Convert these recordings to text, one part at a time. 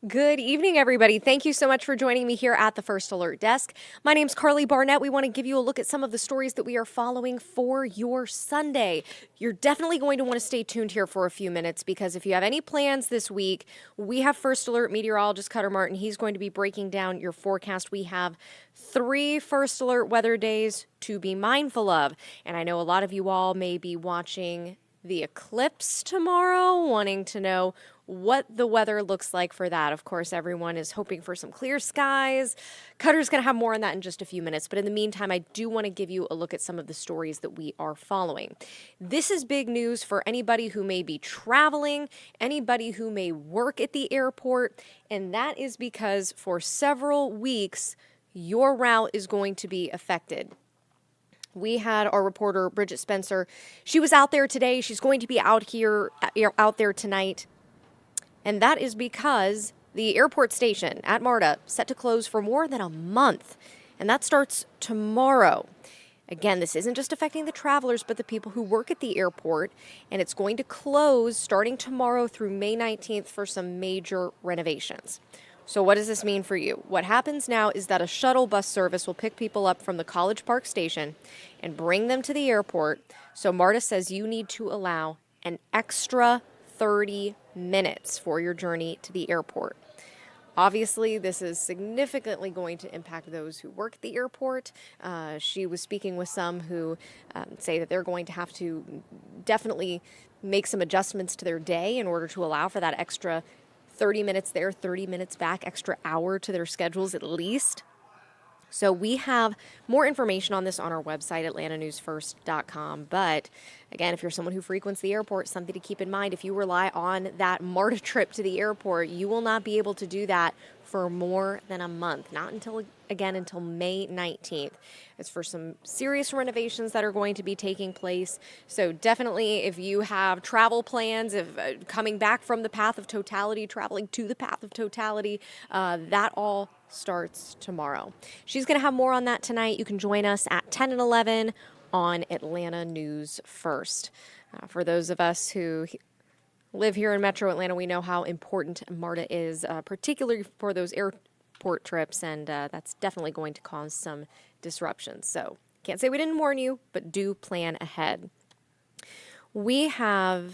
Good evening, everybody. Thank you so much for joining me here at the First Alert Desk. My name's Karli Barnett. We want to give you a look at some of the stories that we are following for your Sunday. You're definitely going to want to stay tuned here for a few minutes because if you have any plans this week, we have First Alert meteorologist Cutter Martin. He's going to be breaking down your forecast. We have 3 First Alert weather days to be mindful of. And I know a lot of you all may be watching the eclipse tomorrow, wanting to know what the weather looks like for that. Of course, everyone is hoping for some clear skies. Cutter's going to have more on that in just a few minutes. But in the meantime, I do want to give you a look at some of the stories that we are following. This is big news for anybody who may be traveling, anybody who may work at the airport, and that is because for several weeks, your route is going to be affected. We had our reporter, Bridget Spencer. She was out there today. She's going to be out there tonight. And that is because the airport station at Marta set to close for more than a month. And that starts tomorrow. Again, this isn't just affecting the travelers, but the people who work at the airport. And it's going to close starting tomorrow through May 19th for some major renovations. So what does this mean for you? What happens now is that a shuttle bus service will pick people up from the College Park station and bring them to the airport. So Marta says you need to allow an extra 30 minutes for your journey to the airport. Obviously, this is significantly going to impact those who work at the airport. She was speaking with some who say that they're going to have to definitely make some adjustments to their day in order to allow for that extra 30 minutes there, 30 minutes back, extra hour to their schedules at least. So we have more information on this on our website, atlantanewsfirst.com. But again, if you're someone who frequents the airport, something to keep in mind, if you rely on that MARTA trip to the airport, you will not be able to do that for more than a month, not until May 19th. It's for some serious renovations that are going to be taking place. So definitely if you have travel plans of coming back from the path of totality, traveling to the path of totality, that all starts tomorrow. She's going to have more on that tonight. You can join us at 10 and 11 on Atlanta News First. For those of us who live here in Metro Atlanta, we know how important MARTA is, particularly for those airport trips, and that's definitely going to cause some disruptions. So can't say we didn't warn you, but do plan ahead. We have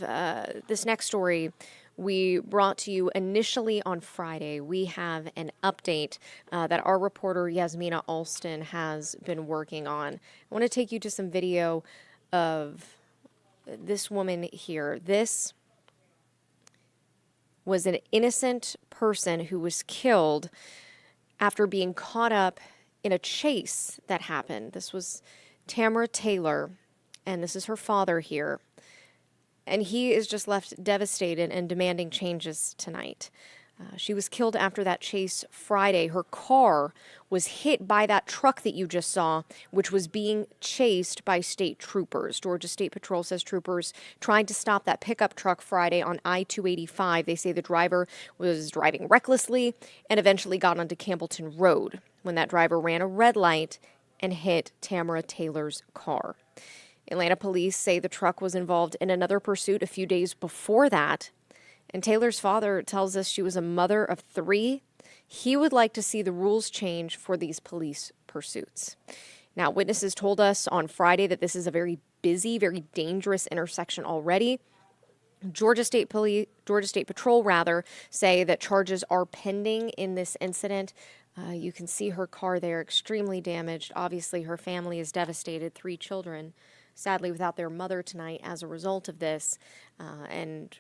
this next story we brought to you initially on Friday. We have an update that our reporter Yasmina Alston has been working on. I want to take you to some video of this woman here. This was an innocent person who was killed after being caught up in a chase that happened. This was Tamara Taylor, and this is her father here. And he is just left devastated and demanding changes tonight. She was killed after that chase Friday. Her car was hit by that truck that you just saw, which was being chased by state troopers. Georgia State Patrol says troopers tried to stop that pickup truck Friday on I-285. They say the driver was driving recklessly and eventually got onto Campbellton Road when that driver ran a red light and hit Tamara Taylor's car. Atlanta police say the truck was involved in another pursuit a few days before that. And Taylor's father tells us she was a mother of 3. He would like to see the rules change for these police pursuits. Now, witnesses told us on Friday that this is a very busy, very dangerous intersection already. Georgia State Patrol say that charges are pending in this incident. You can see her car there, extremely damaged. Obviously, her family is devastated. 3 children, sadly, without their mother tonight as a result of this. And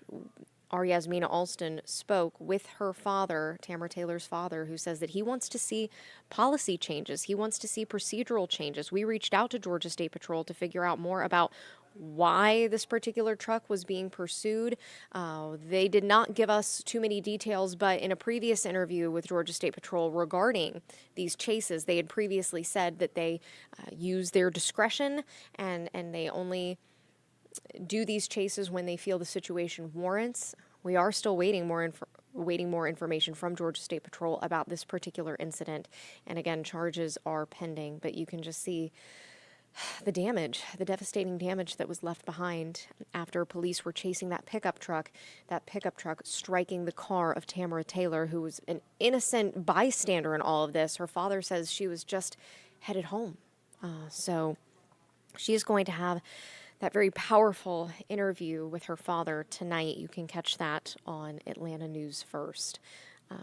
our Yasmina Alston spoke with her father, Tamara Taylor's father, who says that he wants to see policy changes. He wants to see procedural changes. We reached out to Georgia State Patrol to figure out more about why this particular truck was being pursued. They did not give us too many details, but in a previous interview with Georgia State Patrol regarding these chases, they had previously said that they use their discretion and they only do these chases when they feel the situation warrants. We are still waiting more information from Georgia State Patrol about this particular incident. And again, charges are pending, but you can just see The damage, the devastating damage that was left behind after police were chasing that pickup truck striking the car of Tamara Taylor, who was an innocent bystander in all of this. Her father says she was just headed home. So she is going to have that very powerful interview with her father tonight. You can catch that on Atlanta News First.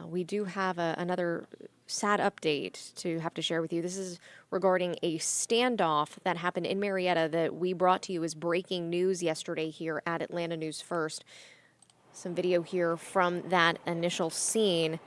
We do have another sad update to have to share with you. This is regarding a standoff that happened in Marietta that we brought to you as breaking news yesterday here at Atlanta News First. Some video here from that initial scene.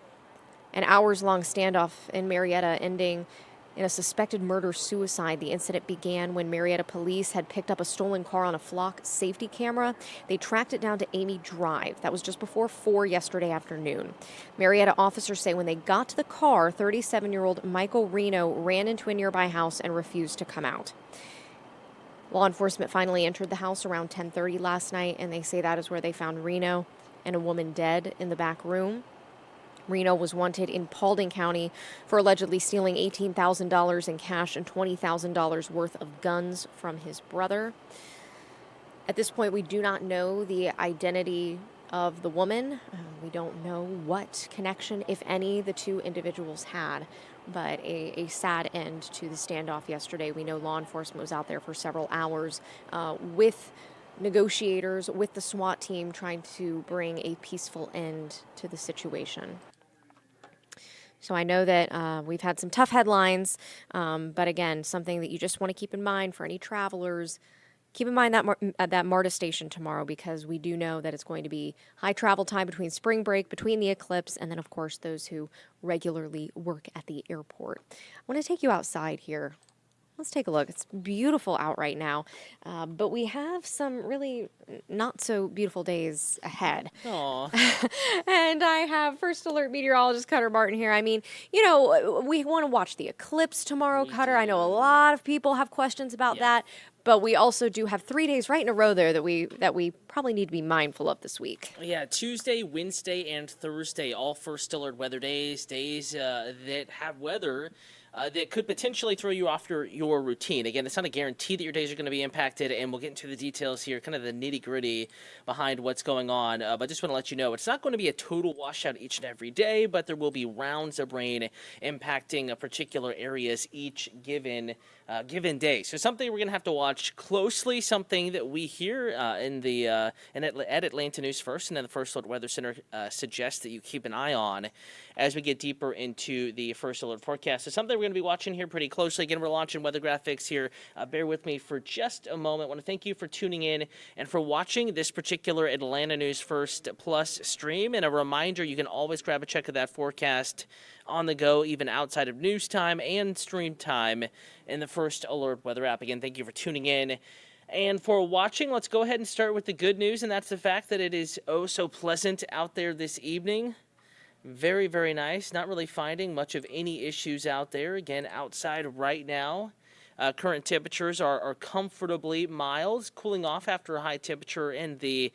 An hours-long standoff in Marietta ending in a suspected murder-suicide. The incident began when Marietta police had picked up a stolen car on a flock safety camera. They tracked it down to Amy Drive. That was just before 4 yesterday afternoon. Marietta officers say when they got to the car, 37-year-old Michael Reno ran into a nearby house and refused to come out. Law enforcement finally entered the house around 10:30 last night, and they say that is where they found Reno and a woman dead in the back room. Reno was wanted in Paulding County for allegedly stealing $18,000 in cash and $20,000 worth of guns from his brother. At this point, we do not know the identity of the woman. We don't know what connection, if any, the two individuals had. But a sad end to the standoff yesterday. We know law enforcement was out there for several hours with negotiators, with the SWAT team, trying to bring a peaceful end to the situation. So I know that we've had some tough headlines, but again, something that you just want to keep in mind for any travelers. Keep in mind that Marta station tomorrow, because we do know that it's going to be high travel time between spring break, between the eclipse, and then, of course, those who regularly work at the airport. I want to take you outside here. Let's take a look. It's beautiful out right now, but we have some really not so beautiful days ahead. Aww. And I have First Alert meteorologist Cutter Martin here. I mean, you know, we want to watch the eclipse tomorrow, Cutter. I know a lot of people have questions about that, but we also do have 3 days right in a row there that we probably need to be mindful of this week. Yeah, Tuesday, Wednesday, and Thursday, all First Alert weather days that have weather that could potentially throw you off your routine. Again, it's not a guarantee that your days are going to be impacted, and we'll get into the details here, kind of the nitty-gritty behind what's going on. But I just want to let you know, it's not going to be a total washout each and every day, but there will be rounds of rain impacting particular areas each given day. So something we're going to have to watch closely, something that we hear at Atlanta News First, and then the First Alert Weather Center suggests that you keep an eye on as we get deeper into the First Alert forecast. So something we're going to be watching here pretty closely. Again, we're launching weather graphics here. Bear with me for just a moment. I want to thank you for tuning in and for watching this particular Atlanta News First Plus stream. And a reminder, you can always grab a check of that forecast on the go, even outside of news time and stream time in the First Alert weather app. Again, thank you for tuning in and for watching. Let's go ahead and start with the good news, and that's the fact that it is oh so pleasant out there this evening. Very, very nice. Not really finding much of any issues out there. Again, outside right now, current temperatures are comfortably mild, cooling off after a high temperature in the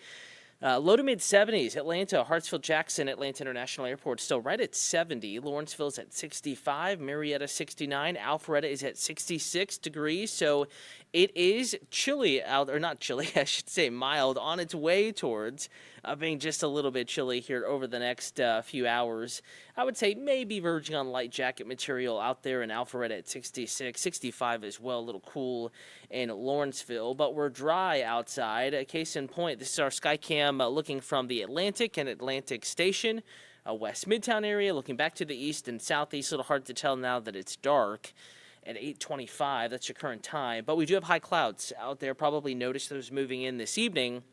low to mid 70s. Atlanta, Hartsfield Jackson, Atlanta International Airport still right at 70. Lawrenceville's at 65. Marietta 69. Alpharetta is at 66 degrees. So it is chilly out, or not chilly, I should say mild, on its way towards being just a little bit chilly here over the next few hours. I would say maybe verging on light jacket material out there in Alpharetta at 66, 65 as well, a little cool in Lawrenceville, but we're dry outside. Case in point, this is our Skycam looking from the Atlantic and Atlantic Station, West Midtown area, looking back to the east and southeast. A little hard to tell now that it's dark at 8:25. That's your current time, but we do have high clouds out there. Probably notice those moving in this evening.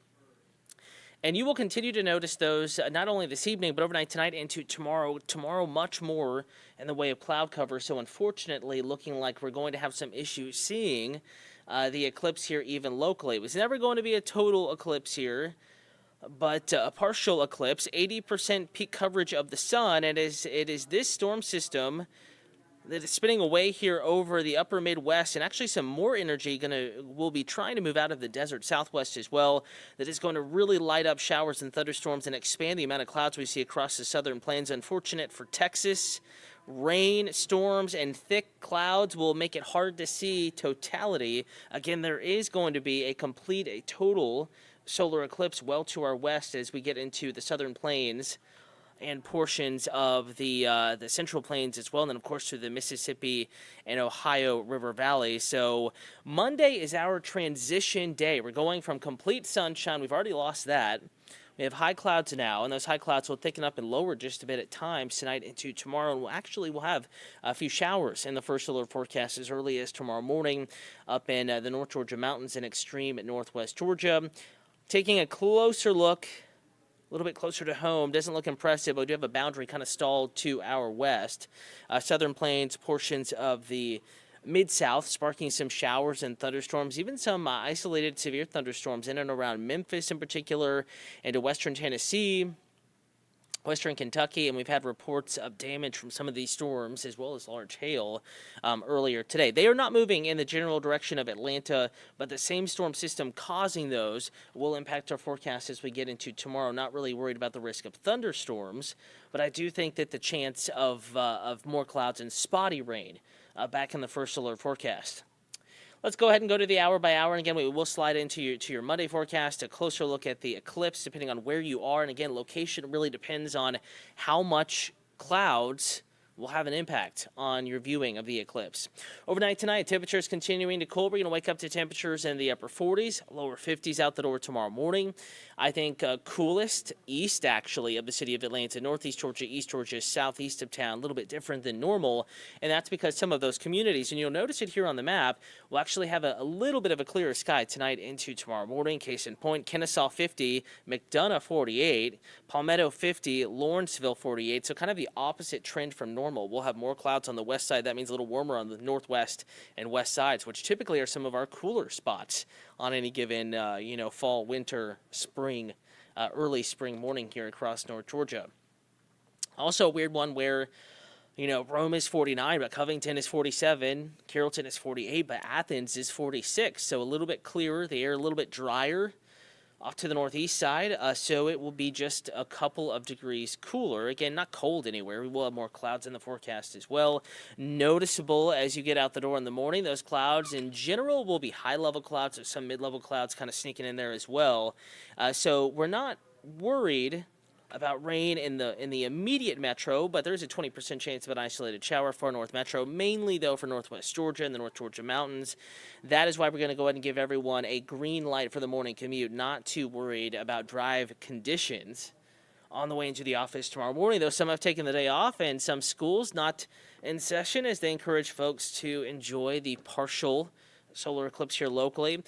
And you will continue to notice those not only this evening, but overnight tonight into tomorrow. Tomorrow, much more in the way of cloud cover. So unfortunately, looking like we're going to have some issues seeing the eclipse here even locally. It was never going to be a total eclipse here, but a partial eclipse, 80% peak coverage of the sun. And it is this storm system that is spinning away here over the upper Midwest, and actually some more energy will be trying to move out of the desert Southwest as well. That is going to really light up showers and thunderstorms and expand the amount of clouds we see across the southern plains. Unfortunate for Texas, Rain, storms, and thick clouds will make it hard to see totality. Again, there is going to be a total solar eclipse well to our west as we get into the southern plains and portions of the Central Plains as well, and then of course through the Mississippi and Ohio River Valley. So Monday is our transition day. We're going from complete sunshine. We've already lost that. We have high clouds now, and those high clouds will thicken up and lower just a bit at times tonight into tomorrow. And we'll have a few showers in the first alert forecast as early as tomorrow morning up in the North Georgia mountains and extreme northwest Georgia. Taking a closer look, a little bit closer to home, doesn't look impressive, but we do have a boundary kind of stalled to our west. Southern plains, portions of the Mid-South, sparking some showers and thunderstorms, even some isolated severe thunderstorms in and around Memphis in particular, into western Tennessee, western Kentucky, and we've had reports of damage from some of these storms as well as large hail earlier today. They are not moving in the general direction of Atlanta, but the same storm system causing those will impact our forecast as we get into tomorrow. Not really worried about the risk of thunderstorms, but I do think that the chance of more clouds and spotty rain back in the first alert forecast. Let's go ahead and go to the hour by hour. And again, we will slide into your Monday forecast, a closer look at the eclipse, depending on where you are. And again, location really depends on how much clouds will have an impact on your viewing of the eclipse. Overnight tonight, temperatures continuing to cool. We're going to wake up to temperatures in the upper 40s, lower 50s out the door tomorrow morning. I think coolest east, actually, of the city of Atlanta, northeast Georgia, east Georgia, southeast of town, a little bit different than normal, and that's because some of those communities, and you'll notice it here on the map, will actually have a little bit of a clearer sky tonight into tomorrow morning. Case in point, Kennesaw 50, McDonough 48, Palmetto 50, Lawrenceville 48, so kind of the opposite trend from normal. We'll have more clouds on the west side. That means a little warmer on the northwest and west sides, which typically are some of our cooler spots on any given, fall, winter, spring, early spring morning here across North Georgia. Also a weird one where, Rome is 49, but Covington is 47, Carrollton is 48, but Athens is 46. So a little bit clearer, the air a little bit drier off to the northeast side, so it will be just a couple of degrees cooler. Again, not cold anywhere. We will have more clouds in the forecast as well. Noticeable as you get out the door in the morning, those clouds in general will be high-level clouds, or some mid-level clouds kind of sneaking in there as well. So we're not worried about rain in the immediate metro, but there's a 20% chance of an isolated shower for North Metro, mainly, though, for northwest Georgia and the North Georgia mountains. That is why we're going to go ahead and give everyone a green light for the morning commute, not too worried about drive conditions on the way into the office tomorrow morning, though some have taken the day off and some schools not in session as they encourage folks to enjoy the partial solar eclipse here locally.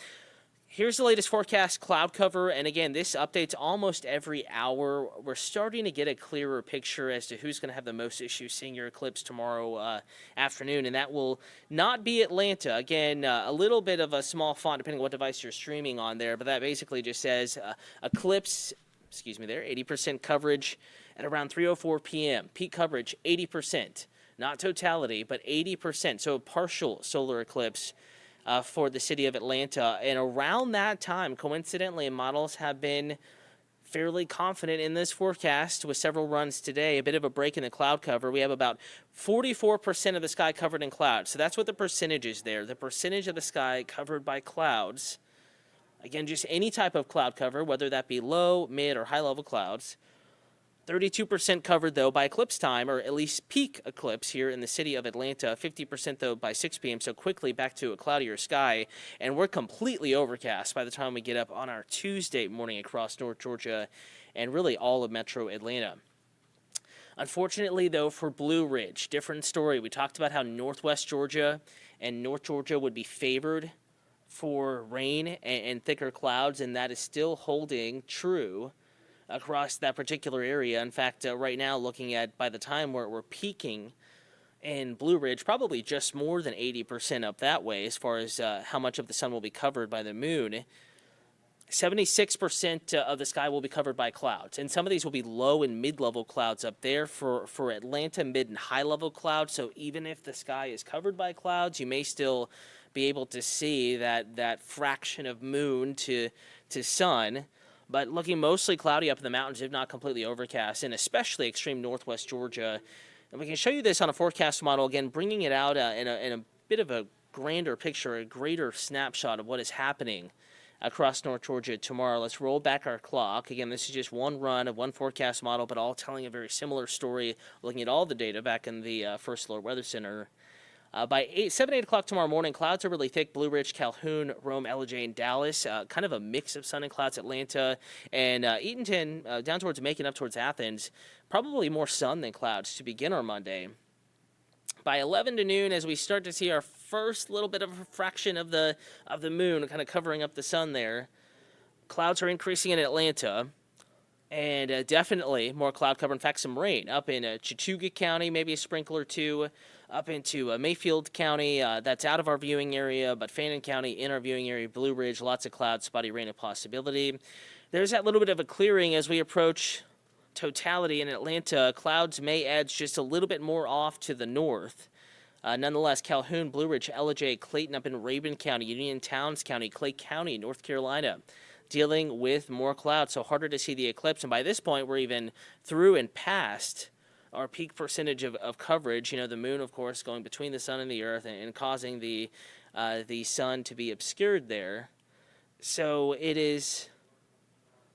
Here's the latest forecast cloud cover, and again, this updates almost every hour. We're starting to get a clearer picture as to who's going to have the most issues seeing your eclipse tomorrow afternoon, and that will not be Atlanta. Again, a little bit of a small font depending on what device you're streaming on there, but that basically just says eclipse, 80% coverage at around 3:04 p.m. Peak coverage, 80%. Not totality, but 80%, so a partial solar eclipse for the city of Atlanta. And around that time, coincidentally, models have been fairly confident in this forecast with several runs today, a bit of a break in the cloud cover. We have about 44% of the sky covered in clouds. So that's what the percentage is there. The percentage of the sky covered by clouds. Again, just any type of cloud cover, whether that be low, mid, or high-level clouds. 32% covered, though, by eclipse time, or at least peak eclipse here in the city of Atlanta. 50%, though, by 6 p.m., so quickly back to a cloudier sky. And we're completely overcast by the time we get up on our Tuesday morning across North Georgia and really all of metro Atlanta. Unfortunately, though, for Blue Ridge, different story. We talked about how northwest Georgia and North Georgia would be favored for rain and thicker clouds, and that is still holding true across that particular area. In fact, right now, looking at by the time we're peaking in Blue Ridge, probably just more than 80% up that way as far as how much of the sun will be covered by the moon. 76% of the sky will be covered by clouds, and some of these will be low and mid-level clouds up there. For Atlanta, mid and high-level clouds, so even if the sky is covered by clouds, you may still be able to see that fraction of moon to sun. But looking mostly cloudy up in the mountains, if not completely overcast, and especially extreme northwest Georgia And we can show you this on a forecast model, again, bringing it out in a bit of a grander picture, a greater snapshot of what is happening across North Georgia tomorrow. Let's roll back our clock. Again, this is just one run of one forecast model, but all telling a very similar story, looking at all the data back in the First Alert Weather Center. By 8 o'clock tomorrow morning, clouds are really thick. Blue Ridge, Calhoun, Rome, Ellijay, and Dallas. Kind of a mix of sun and clouds. Atlanta and Eatonton, down towards Macon, up towards Athens. Probably more sun than clouds to begin our Monday. By 11 to noon, as we start to see our first little bit of a fraction of the moon kind of covering up the sun there, clouds are increasing in Atlanta. And definitely more cloud cover. In fact, some rain up in Chattooga County, maybe a sprinkle or two, up into Mayfield County. That's out of our viewing area, but Fannin County in our viewing area. Blue Ridge, lots of clouds, spotty rain a possibility. There's that little bit of a clearing as we approach totality in Atlanta. Clouds may edge just a little bit more off to the north. Nonetheless, Calhoun, Blue Ridge, Ellijay, Clayton up in Rabun County, Union Towns County, Clay County, North Carolina, dealing with more clouds, so harder to see the eclipse. And by this point, we're even through and past our peak percentage of coverage. You know, the moon, of course, going between the sun and the earth and causing the sun to be obscured there. So it is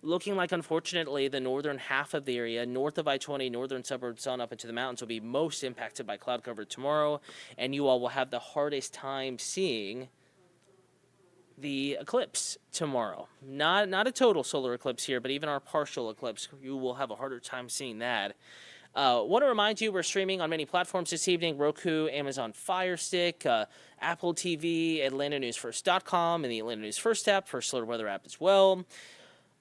looking like, unfortunately, the northern half of the area, north of I-20, northern suburbs on up into the mountains, will be most impacted by cloud cover tomorrow, and you all will have the hardest time seeing the eclipse tomorrow. Not a total solar eclipse here, but even our partial eclipse, you will have a harder time seeing that. Want to remind you, we're streaming on many platforms this evening: Roku, Amazon Fire Stick, Apple TV, AtlantaNewsFirst.com, and the Atlanta News First app, First Alert Weather app as well.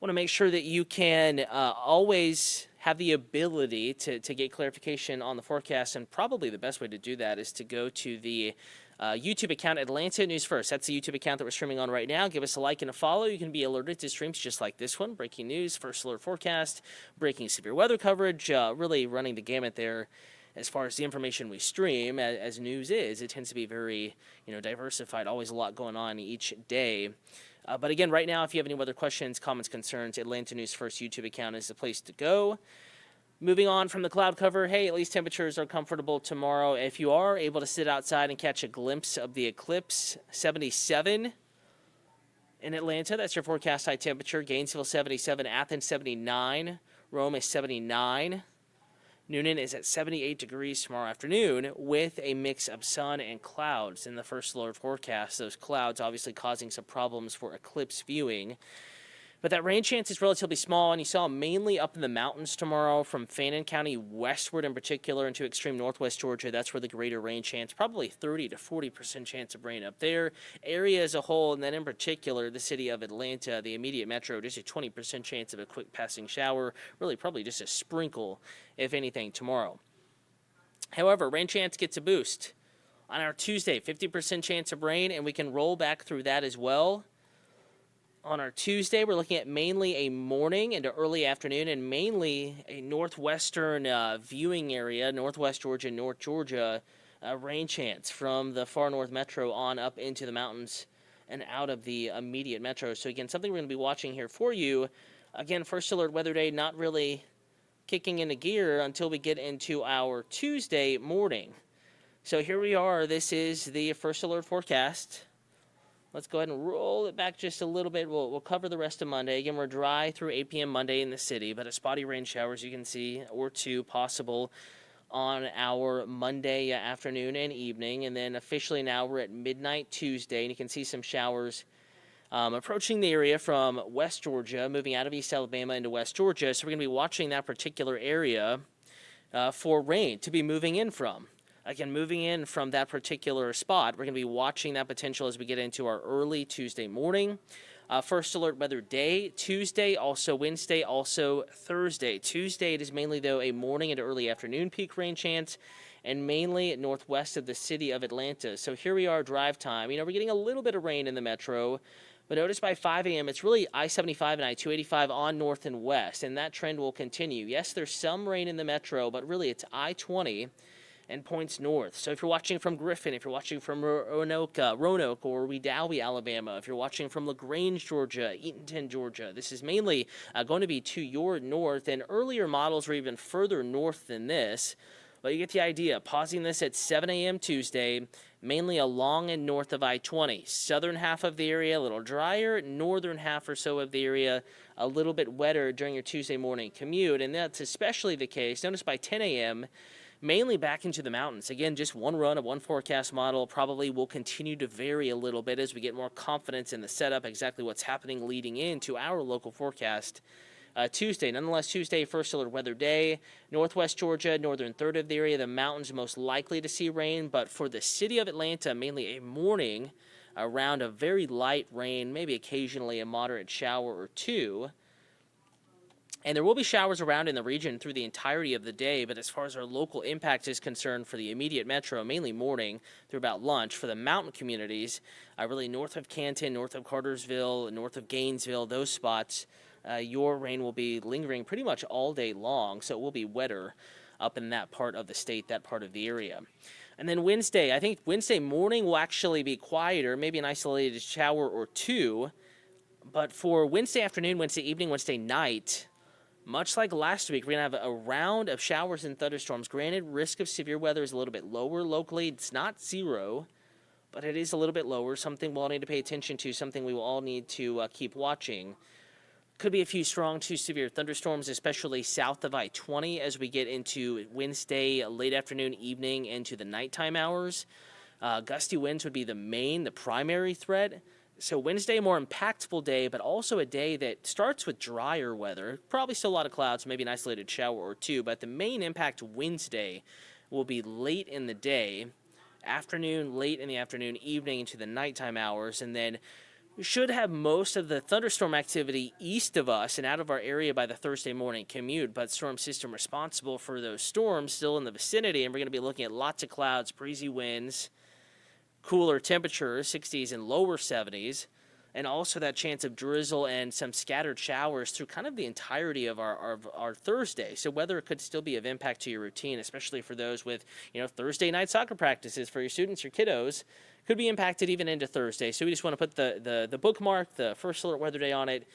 Want to make sure that you can always have the ability to get clarification on the forecast, and probably the best way to do that is to go to the YouTube account, Atlanta News First. That's the YouTube account that we're streaming on right now. Give us a like and a follow. You can be alerted to streams just like this one: breaking news, first alert forecast, breaking severe weather coverage, really running the gamut there. As far as the information we stream, as news is, it tends to be very, diversified. Always a lot going on each day. But again, right now, if you have any weather questions, comments, concerns, Atlanta News First YouTube account is the place to go. Moving on from the cloud cover, hey, at least temperatures are comfortable tomorrow. If you are able to sit outside and catch a glimpse of the eclipse, 77 in Atlanta. That's your forecast high temperature. Gainesville, 77. Athens, 79. Rome is 79. Noonan is at 78 degrees tomorrow afternoon with a mix of sun and clouds in the first alert forecast. Those clouds obviously causing some problems for eclipse viewing. But that rain chance is relatively small, and you saw mainly up in the mountains tomorrow from Fannin County westward in particular into extreme northwest Georgia. That's where the greater rain chance, probably 30 to 40% chance of rain up there. Area as a whole, and then in particular the city of Atlanta, the immediate metro, just a 20% chance of a quick passing shower. Really probably just a sprinkle, if anything, tomorrow. However, rain chance gets a boost. On our Tuesday, 50% chance of rain, and we can roll back through that as well. On our Tuesday, we're looking at mainly a morning into early afternoon and mainly a northwestern viewing area, northwest Georgia, North Georgia, rain chance from the far north metro on up into the mountains and out of the immediate metro. So again, something we're going to be watching here for you. Again, first alert weather day not really kicking into gear until we get into our Tuesday morning. So here we are. This is the first alert forecast. Let's go ahead and roll it back just a little bit. We'll cover the rest of Monday. Again, we're dry through 8 p.m. Monday in the city, but a spotty rain shower, as you can see, or two possible on our Monday afternoon and evening. And then officially now we're at midnight Tuesday, and you can see some showers approaching the area from West Georgia, moving out of East Alabama into West Georgia. So we're going to be watching that particular area for rain to be moving in from. Again, moving in from that particular spot, we're going to be watching that potential as we get into our early Tuesday morning. First alert weather day, Tuesday, also Wednesday, also Thursday. Tuesday, it is mainly, though, a morning and early afternoon peak rain chance, and mainly northwest of the city of Atlanta. So here we are, drive time. We're getting a little bit of rain in the metro, but notice by 5 a.m., it's really I-75 and I-285 on north and west, and that trend will continue. Yes, there's some rain in the metro, but really it's I-20 and points north. So if you're watching from Griffin, if you're watching from Roanoke or Wedowee, Alabama, if you're watching from LaGrange, Georgia, Eatonton, Georgia, this is mainly going to be to your north, and earlier models were even further north than this. Well, you get the idea. Pausing this at 7 a.m. Tuesday, mainly along and north of I-20. Southern half of the area, a little drier. Northern half or so of the area, a little bit wetter during your Tuesday morning commute. And that's especially the case. Notice by 10 a.m., mainly back into the mountains. Again, just one run of one forecast model probably will continue to vary a little bit as we get more confidence in the setup, exactly what's happening leading into our local forecast. Tuesday. Nonetheless, Tuesday, first alert weather day. Northwest Georgia, northern third of the area, the mountains most likely to see rain. But for the city of Atlanta, mainly a morning around a very light rain, maybe occasionally a moderate shower or two. And there will be showers around in the region through the entirety of the day, but as far as our local impact is concerned for the immediate metro, mainly morning through about lunch. For the mountain communities, really north of Canton, north of Cartersville, north of Gainesville, those spots, your rain will be lingering pretty much all day long, so it will be wetter up in that part of the state, that part of the area. And then Wednesday, I think Wednesday morning will actually be quieter, maybe an isolated shower or two. But for Wednesday afternoon, Wednesday evening, Wednesday night, much like last week, we're going to have a round of showers and thunderstorms. Granted, risk of severe weather is a little bit lower locally. It's not zero, but it is a little bit lower, something we'll all need to pay attention to, something we will all need to keep watching. Could be a few strong to severe thunderstorms, especially south of I-20 as we get into Wednesday, late afternoon, evening, into the nighttime hours. Gusty winds would be the primary threat. So Wednesday, more impactful day, but also a day that starts with drier weather. Probably still a lot of clouds, maybe an isolated shower or two, but the main impact Wednesday will be late in the day, afternoon, late in the afternoon, evening into the nighttime hours, and then we should have most of the thunderstorm activity east of us and out of our area by the Thursday morning commute, but storm system responsible for those storms still in the vicinity, and we're going to be looking at lots of clouds, breezy winds, cooler temperatures, 60s and lower 70s, and also that chance of drizzle and some scattered showers through kind of the entirety of our Thursday. So weather could still be of impact to your routine, especially for those with, Thursday night soccer practices for your students, your kiddos, could be impacted even into Thursday. So we just want to put the bookmark, the first alert weather day on it,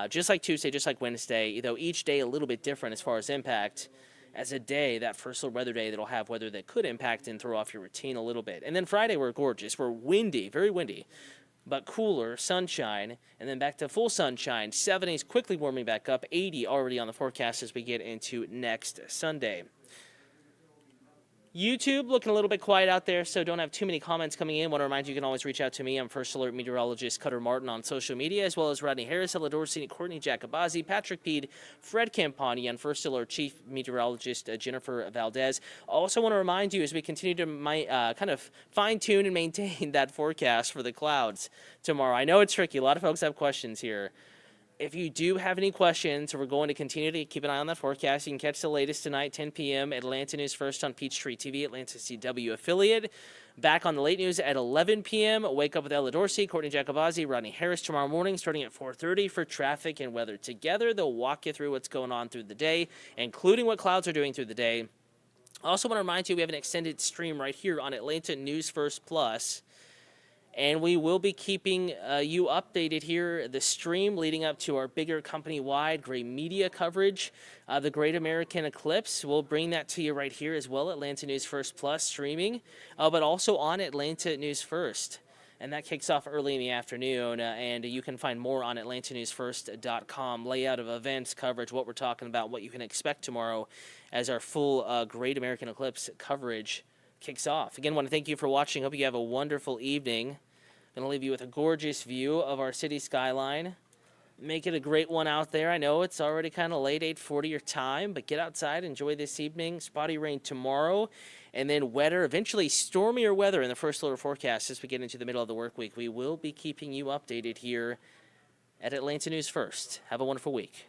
just like Tuesday, just like Wednesday, though each day a little bit different as far as impact. As a day, that first alert weather day that'll have weather that could impact and throw off your routine a little bit. And then Friday, we're gorgeous. We're windy, very windy, but cooler, sunshine, and then back to full sunshine. 70s quickly warming back up, 80 already on the forecast as we get into next Sunday. YouTube looking a little bit quiet out there, so don't have too many comments coming in. Want to remind you, you can always reach out to me. I'm First Alert Meteorologist Cutter Martin on social media, as well as Rodney Harris, Ella Dorsey, Courtney Jacobazi, Patrick Peed, Fred Campani, and First Alert Chief Meteorologist Jennifer Valdez. Also want to remind you, as we continue to kind of fine-tune and maintain that forecast for the clouds tomorrow. I know it's tricky. A lot of folks have questions here. If you do have any questions, we're going to continue to keep an eye on that forecast. You can catch the latest tonight, 10 p.m. Atlanta News First on Peachtree TV, Atlanta CW affiliate. Back on the late news at 11 p.m. Wake up with Ella Dorsey, Courtney Jacobazi, Rodney Harris tomorrow morning, starting at 4:30 for traffic and weather together. They'll walk you through what's going on through the day, including what clouds are doing through the day. I also want to remind you we have an extended stream right here on Atlanta News First Plus. And we will be keeping you updated here, the stream leading up to our bigger company-wide great media coverage, the Great American Eclipse. We'll bring that to you right here as well, Atlanta News First Plus streaming, but also on Atlanta News First. And that kicks off early in the afternoon, and you can find more on atlantanewsfirst.com, layout of events, coverage, what we're talking about, what you can expect tomorrow as our full Great American Eclipse coverage kicks off. Again, want to thank you for watching. Hope you have a wonderful evening. Going to leave you with a gorgeous view of our city skyline. Make it a great one out there. I know it's already kind of late, 8:40 your time, but get outside, enjoy this evening. Spotty rain tomorrow, and then wetter, eventually stormier weather in the first alert forecast as we get into the middle of the work week. We will be keeping you updated here at Atlanta News First. Have a wonderful week.